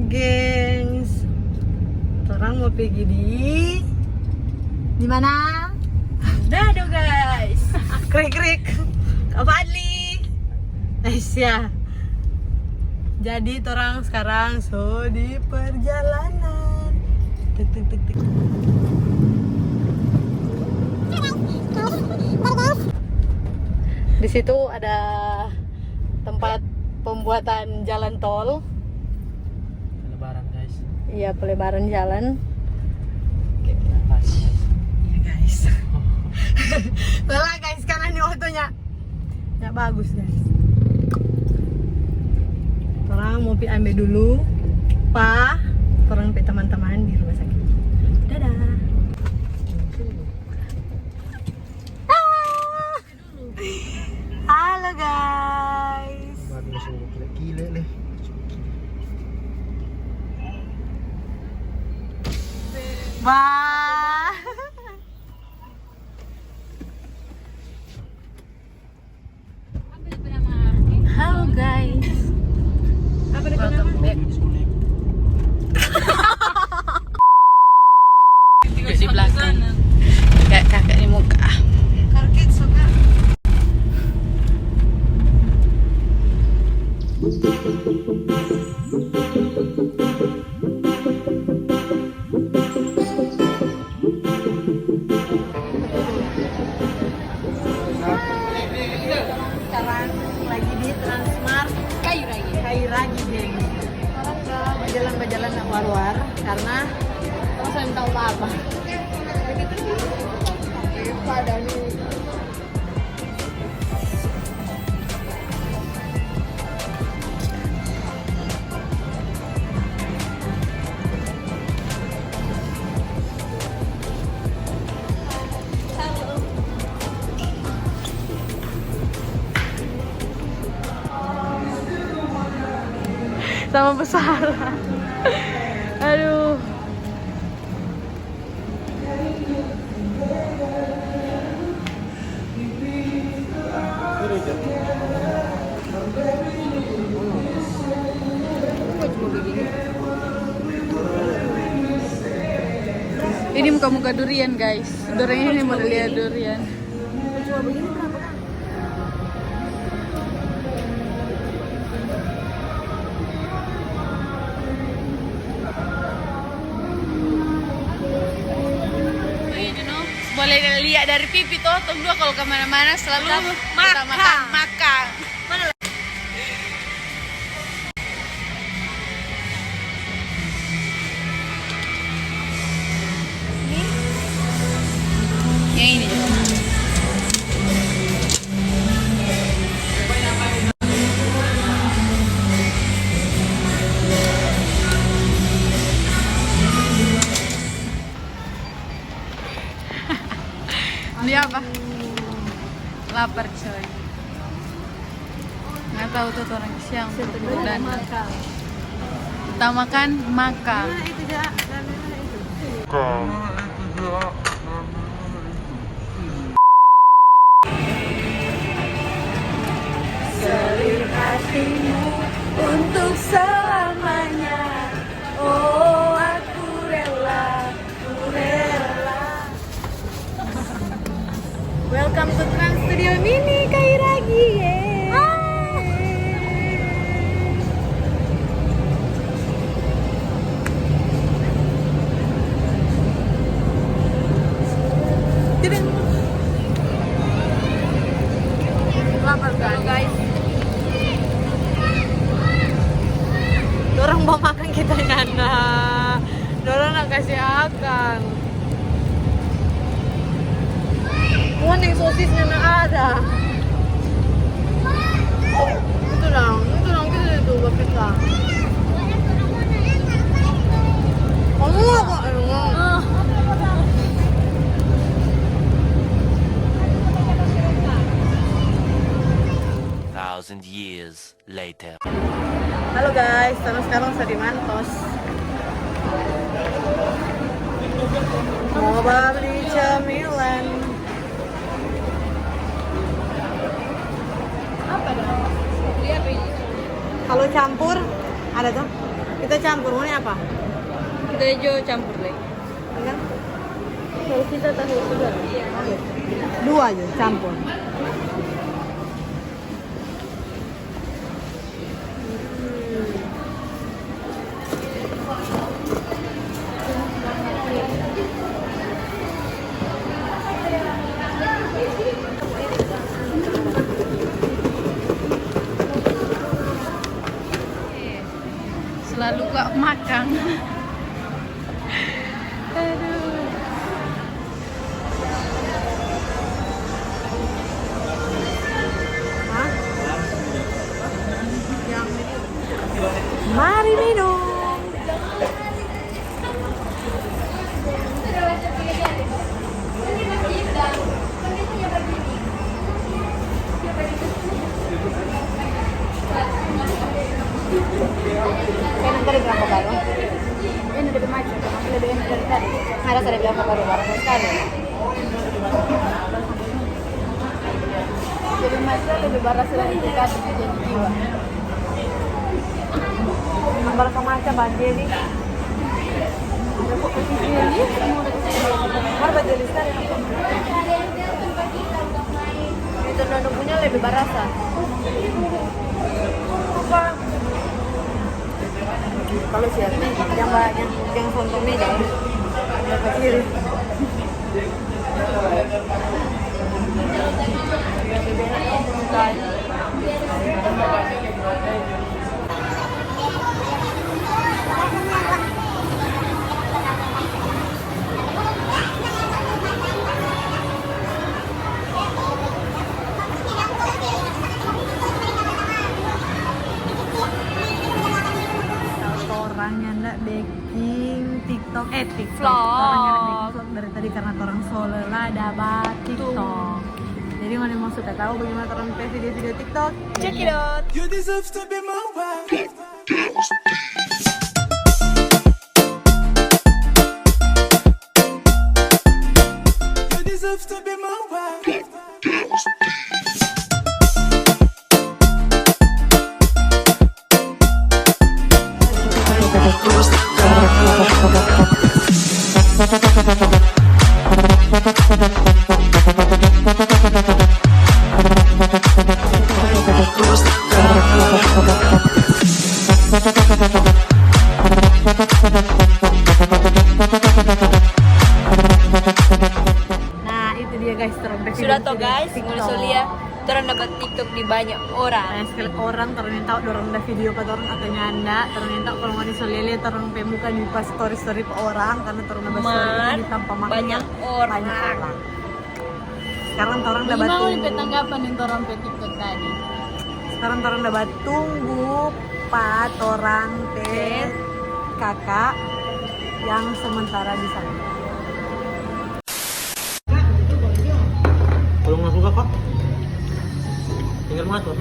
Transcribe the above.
gengs. Orang mau pergi di mana? Dado guys. Krik. Apa Adli? Nice ya. Jadi orang sekarang di perjalanan. Tik. Di situ ada tempat pembuatan jalan tol. Pelebaran guys. Iya, pelebaran jalan. Makasih guys. Iya guys. Lelah guys, karena ini fotonya ya bagus guys. Orang mau ambil dulu orang teman-teman di rumah sakit. Dadah. Halo guys. Baru suruh gile leh. Bye. Halo guys. Welcome back. Di belakang. Kayak kakak di muka. Kakek suka. Sekarang lagi di Transmart Kayu Ragi geng. Orang ke berjalan keluar karena terus saya tahu apa. Begitu pada nih. Sama besar. Aduh. Ini muka-muka durian guys. Durian ini mau lihat durian. Cuma begini berapa kan? Boleh lihat dari pipi toh, tunggu kalau kemana-mana selalu makan. Mana? Yang ini. Ini apa? Lapar coy. Nggak tahu tuh orang siang dan kita makan. Itu dia. Selir hatimu untuk selamanya. Oh, aku rela. Welcome to Trans Studio Mini Kayu Ragi. Lapar kan guys? Dorang mau makan kita nyana. Dorang nak kasih akan. Kuning sosisnya nggak ada. Itu dong kita itu buat kita. Kamu apa? Thousand years later. Halo guys, sekarang saya di Mantos. Mau beli cemilan. Kalau campur ada tuh. Kita campur, mau ini apa? Kita hijau campur lagi. Enggak? Kalau kita tahu sudah. Oke. 2 aja campur. Selalu gak makan. Aduh. Hah? Mari minum. Enak tadi berapa baru? Ini lebih macam, masih lebih enak dari tadi. Ada saya bilang baru barang sekali. Lebih macam, lebih baras dari kita jadi jiwa. Nambar macam banjir nih. Ada kok posisi ini, semua udah kesini. Harga jadi sekali. Itu nono punya lebih barasa. Apa? Kalau siap nih, yang sontong nih jangan yang ke kiri. Orangnya ndak baking TikTok, TikTok. Vlog. Orangnya ndak baking vlog dari tadi karena orang solo lah dapat TikTok. Jadi mau suka tahu bagaimana orang video-video TikTok? Check it out. You deserve to be my wife. You deserve to be my wife. Nah itu dia guys, trompet Sudah toh video guys, TikTok. mulai solia. Terus dapat TikTok di banyak orang. Banyak sekali orang ternyata orang ada video pada orang atau nyanda ternyata kalau mau disolele orang pemuka di pas story orang karena orang ada story di tanpa makna banyak orang. banyak orang. Sekarang orang dapat Gimana tunggu. tanggapan yang orang pe TikTok tadi? Sekarang orang dapat tunggu pat orang pet kakak yang sementara di sana. Kalau nggak suka kok tinggal masuk.